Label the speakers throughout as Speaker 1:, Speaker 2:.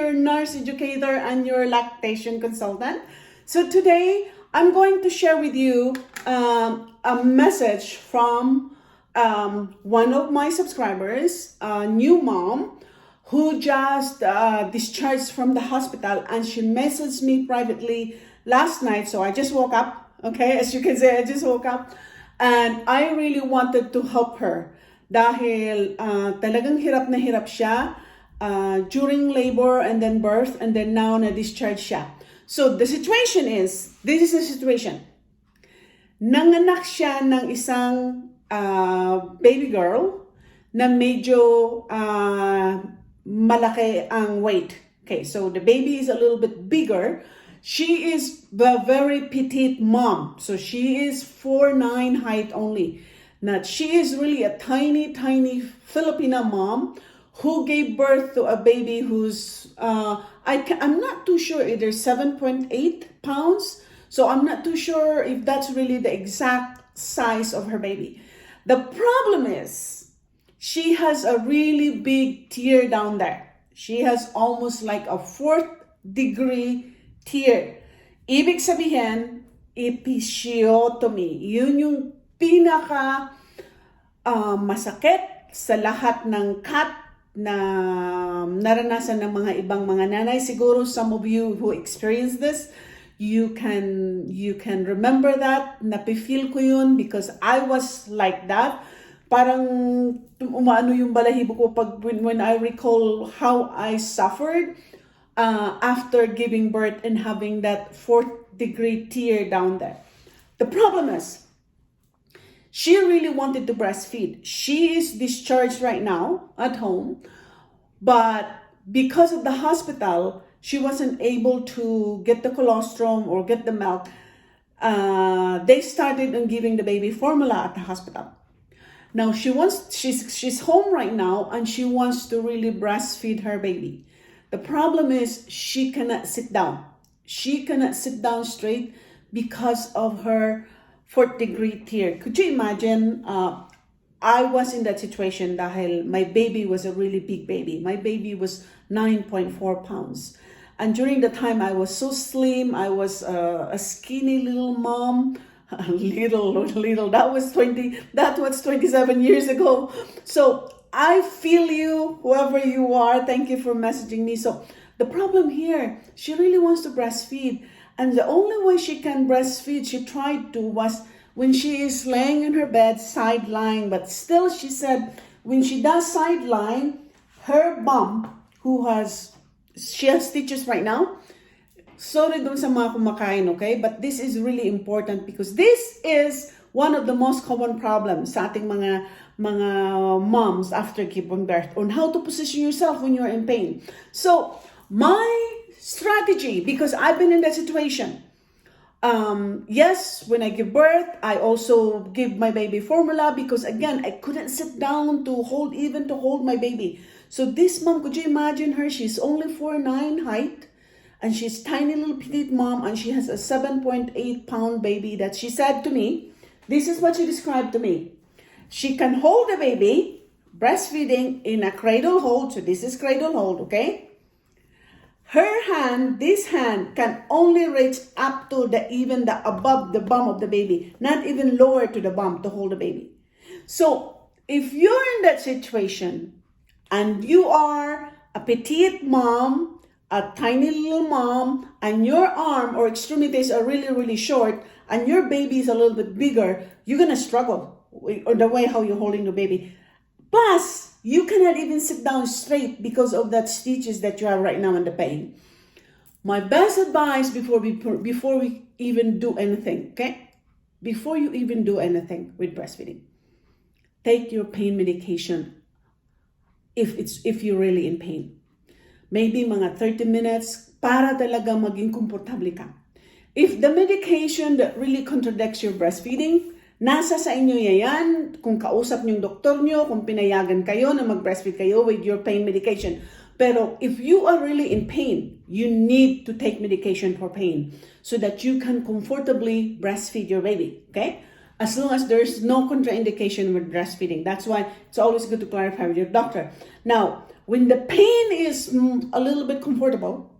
Speaker 1: your nurse educator and your lactation consultant. So today, I'm going to share with you a message from one of my subscribers, a new mom, who just discharged from the hospital, and she messaged me privately last night. So I just woke up, okay? As you can see, I just woke up. And I really wanted to help her dahil talagang hirap na hirap siya during labor and then birth, and then now na-discharge siya. So the situation is, this is the situation. Nanganak siya ng isang baby girl na medyo malaki ang weight. Okay, so the baby is a little bit bigger. She is a very petite mom. So she is 4'9" height only. Now she is really a tiny Filipina mom who gave birth to a baby who's, I'm not too sure, either 7.8 pounds. So I'm not too sure if that's really the exact size of her baby. The problem is, she has a really big tear down there. She has almost like a 4th degree tear. Ibig sabihin, episiotomy. Yun yung pinaka masakit sa lahat ng cut na naranasan ng mga ibang mga nanay. Siguro some of you who experienced this, you can remember that. Napifeel ko yun because I was like that. Parang umaano yung balahibo ko pag when I recall how I suffered after giving birth and having that 4th degree tear down there. The problem is, she really wanted to breastfeed. She is discharged right now at home, but because of the hospital, she wasn't able to get the colostrum or get the milk. They started on giving the baby formula at the hospital. Now she's home right now, and she wants to really breastfeed her baby. The problem is she cannot sit down. She cannot sit down straight because of her 4th degree tear. Could you imagine? I was in that situation dahil my baby was a really big baby. My baby was 9.4 pounds. And during the time I was so slim, I was a skinny little mom. Little, that was 27 years ago. So I feel you, whoever you are. Thank you for messaging me. So the problem here, she really wants to breastfeed. And the only way she can breastfeed, she tried to, was when she is laying in her bed, sideline. But still, she said, when she does sideline, her bum, she has stitches right now. Sorry dun sa mga kumakain, okay? But this is really important because this is one of the most common problems sa ating mga moms after giving birth on how to position yourself when you're in pain. So my strategy, because I've been in that situation, yes, when I give birth, I also give my baby formula because again, I couldn't sit down to hold my baby. So this mom, could you imagine her? She's only 4'9" height. And she's tiny little petite mom, and she has a 7.8 pound baby that she said to me, this is what she described to me. She can hold the baby, breastfeeding in a cradle hold. So this is cradle hold, okay? Her hand, this hand, can only reach up to above the bum of the baby, not even lower to the bum to hold the baby. So if you're in that situation and you are a petite mom, a tiny little mom, and your arm or extremities are really short, and your baby is a little bit bigger, you're gonna struggle with the way how you're holding the baby. Plus, you cannot even sit down straight because of that stitches that you have right now in the pain. My best advice before we even do anything, okay? Before you even do anything with breastfeeding, take your pain medication if you're really in pain. Maybe mga 30 minutes para talaga maging komportable ka. If the medication that really contradicts your breastfeeding, nasa sa inyo yan, kung kausap niyo yung doktor niyo, kung pinayagan kayo na mag-breastfeed kayo with your pain medication. Pero if you are really in pain, you need to take medication for pain so that you can comfortably breastfeed your baby, okay? as long as there's no contraindication with breastfeeding. That's why it's always good to clarify with your doctor. Now, when the pain is a little bit comfortable,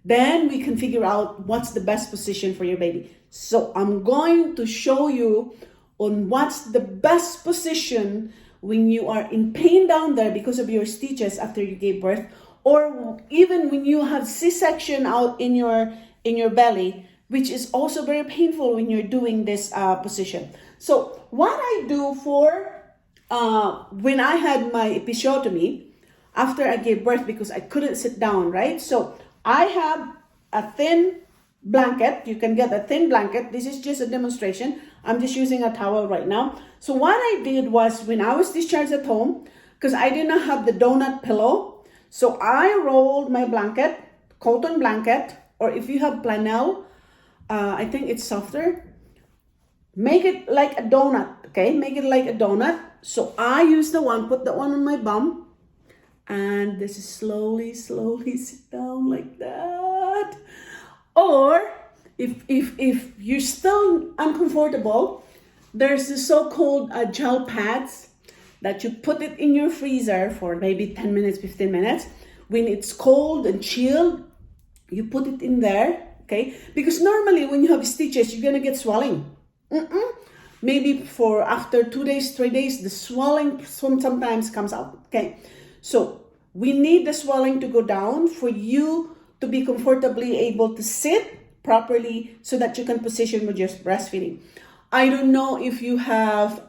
Speaker 1: then we can figure out what's the best position for your baby. So I'm going to show you on what's the best position when you are in pain down there because of your stitches after you gave birth, or even when you have C-section out in your belly, which is also very painful when you're doing this position. So what I do for when I had my episiotomy after I gave birth, because I couldn't sit down, right? So I have a thin blanket. You can get a thin blanket. This is just a demonstration. I'm just using a towel right now. So what I did was, when I was discharged at home, because I did not have the donut pillow, so I rolled my blanket, cotton blanket, or if you have flannel, I think it's softer. Make it like a donut, okay? Make it like a donut. So I use the one, put that one on my bum, and this is slowly sit down like that. Or if you're still uncomfortable, there's the so-called gel pads that you put it in your freezer for maybe 10 minutes, 15 minutes. When it's cold and chilled, you put it in there, okay? Because normally when you have stitches, you're gonna get swelling. Maybe for after 2 days, 3 days, the swelling sometimes comes out, okay? So we need the swelling to go down for you to be comfortably able to sit properly so that you can position with your breastfeeding. I don't know if you have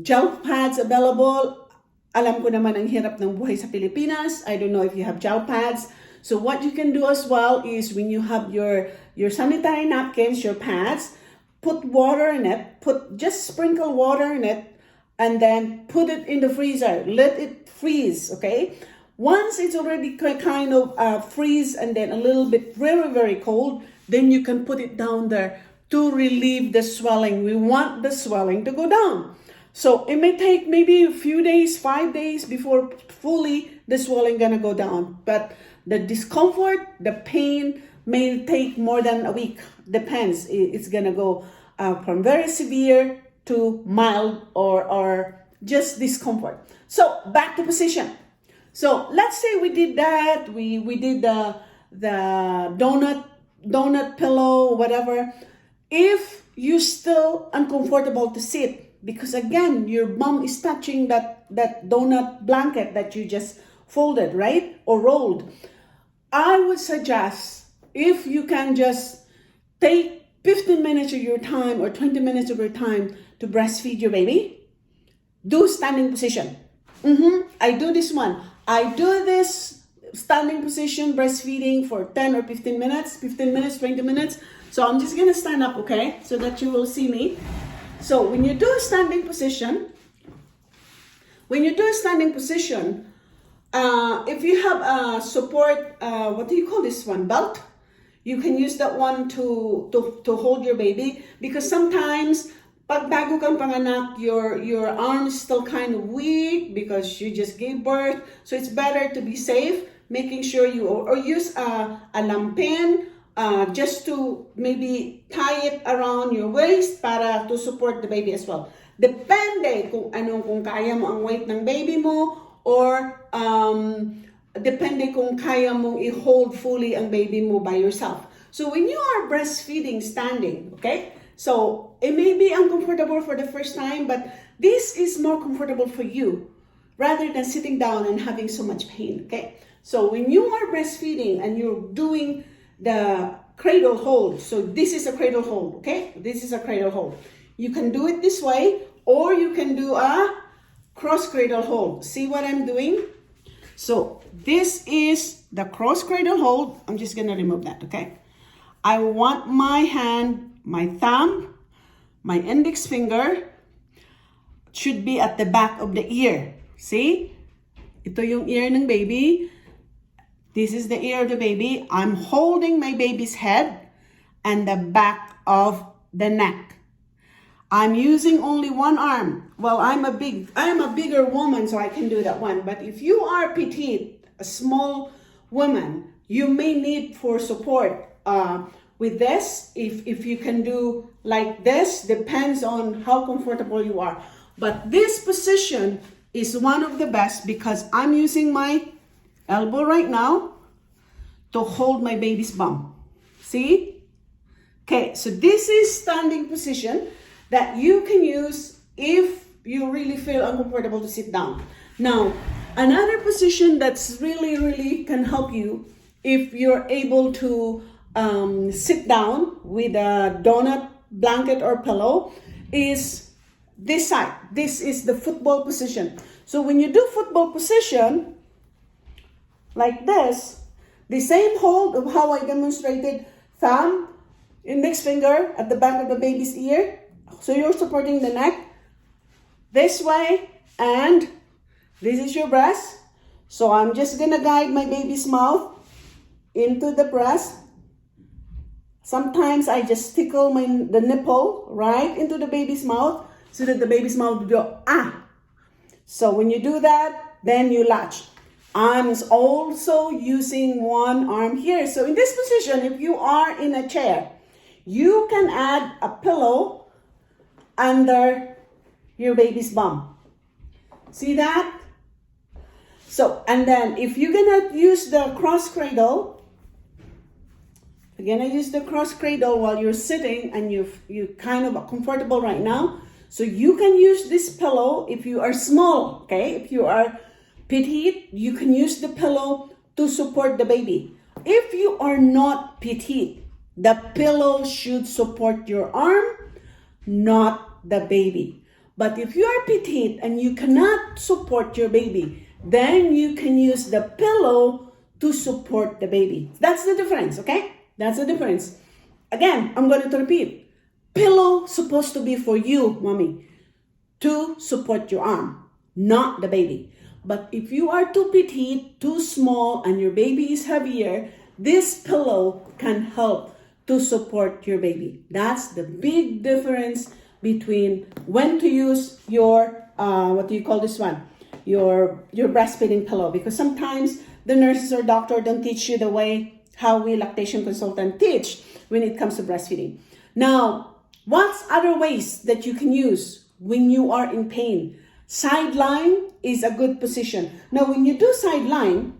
Speaker 1: gel pads available. Alam ko naman ang hirap ng buhay sa Pilipinas. I don't know if you have gel pads. So what you can do as well is, when you have your sanitary napkins, your pads, put water in it, just sprinkle water in it, and then put it in the freezer. Let it freeze, okay? Once it's already kind of freeze and then a little bit very, very cold, then you can put it down there to relieve the swelling. We want the swelling to go down. So it may take maybe a few days, 5 days before fully the swelling gonna go down. But the discomfort, the pain may take more than a week. Depends. It's gonna go from very severe to mild or just discomfort. So back to position. So let's say we did that. We did the donut pillow, whatever. If you're still uncomfortable to sit, because again, your bum is touching that donut blanket that you just folded, right? Or rolled. I would suggest, if you can just take 15 minutes of your time or 20 minutes of your time to breastfeed your baby, do standing position. I do this one. I do this standing position breastfeeding for 10 or 15 minutes, 15 minutes, 20 minutes. So I'm just gonna stand up, okay? So that you will see me. So when you do a standing position, if you have a support, what do you call this one? Belt? You can use that one to hold your baby, because sometimes pag bago kang panganak, your arm is still kind of weak because you just gave birth. So it's better to be safe, making sure you or use a lampin just to maybe tie it around your waist para to support the baby as well. Depende kung kaya mo ang weight ng baby mo, or depende kung kaya mong i-hold fully ang baby mo by yourself. So when you are breastfeeding standing, okay, so it may be uncomfortable for the first time, but this is more comfortable for you rather than sitting down and having so much pain, okay? So when you are breastfeeding and you're doing the cradle hold, so this is a cradle hold, okay? This is a cradle hold. You can do it this way, or you can do a cross cradle hold. See what I'm doing? So this is the cross cradle hold. I'm just gonna remove that, okay? I want my hand, my thumb, my index finger should be at the back of the ear. See? Ito yung ear ng baby. This is the ear of the baby. I'm holding my baby's head and the back of the neck. I'm using only one arm. Well, I'm a bigger woman, so I can do that one. But if you are petite, a small woman, you may need for support with this. If you can do like this, depends on how comfortable you are. But this position is one of the best because I'm using my elbow right now to hold my baby's bum. See? Okay, so this is standing position that you can use if you really feel uncomfortable to sit down. Now, another position that's really can help you if you're able to sit down with a donut blanket or pillow is this side. This is the football position. So when you do football position like this, the same hold of how I demonstrated, thumb, index finger at the back of the baby's ear. So you're supporting the neck this way, and this is your breast. So I'm just gonna guide my baby's mouth into the breast. Sometimes I just tickle the nipple right into the baby's mouth so that the baby's mouth will go, ah. So when you do that, then you latch. I'm also using one arm here. So in this position, if you are in a chair, you can add a pillow under your baby's bum. See that? So, and then if you're gonna use the cross cradle, while you're sitting and you're kind of comfortable right now. So you can use this pillow if you are small, okay? If you are petite, you can use the pillow to support the baby. If you are not petite, the pillow should support your arm, not the baby. But if you are petite and you cannot support your baby, then you can use the pillow to support the baby. That's the difference, okay? That's the difference. Again, I'm going to repeat. Pillow supposed to be for you, mommy, to support your arm, not the baby. But if you are too petite, too small, and your baby is heavier, this pillow can help to support your baby. That's the big difference between when to use your, what do you call this one? Your breastfeeding pillow. Because sometimes the nurses or doctor don't teach you the way how we lactation consultant teach when it comes to breastfeeding. Now, what's other ways that you can use when you are in pain? Sideline is a good position. Now, when you do sideline,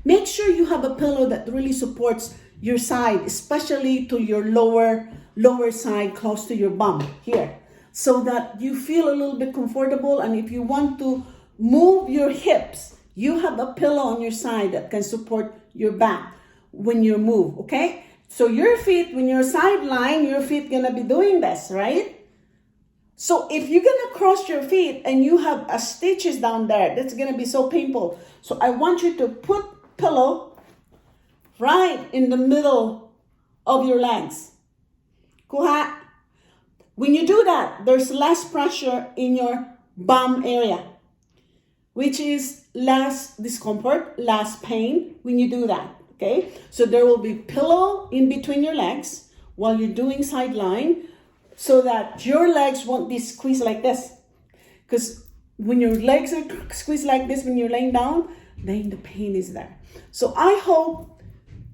Speaker 1: make sure you have a pillow that really supports your side, especially to your lower side, close to your bum here, so that you feel a little bit comfortable. And if you want to move your hips, you have a pillow on your side that can support your back when you move, okay? So your feet, when you're sideline, your feet gonna be doing this, right? So if you're gonna cross your feet and you have a stitches down there, that's gonna be so painful. So I want you to put pillow right in the middle of your legs. Kuha. When you do that, there's less pressure in your bum area, which is less discomfort, less pain when you do that, okay? So there will be pillow in between your legs while you're doing sideline so that your legs won't be squeezed like this. Because when your legs are squeezed like this when you're laying down, then the pain is there. So I hope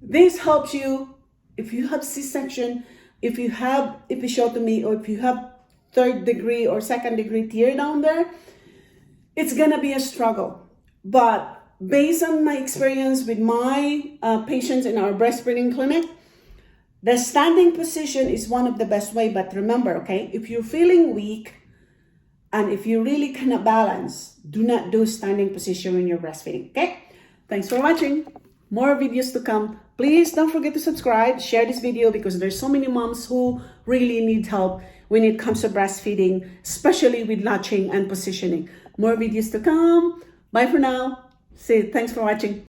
Speaker 1: this helps you if you have C-section, if you have episiotomy, or if you have 3rd degree or 2nd degree tear down there. It's gonna be a struggle. But based on my experience with my patients in our breastfeeding clinic, the standing position is one of the best way. But remember, okay, if you're feeling weak and if you really cannot balance, do not do standing position when you're breastfeeding, okay? Thanks for watching. More videos to come. Please don't forget to subscribe, share this video, because there's so many moms who really need help when it comes to breastfeeding, especially with latching and positioning. More videos to come. Bye for now. Thanks for watching.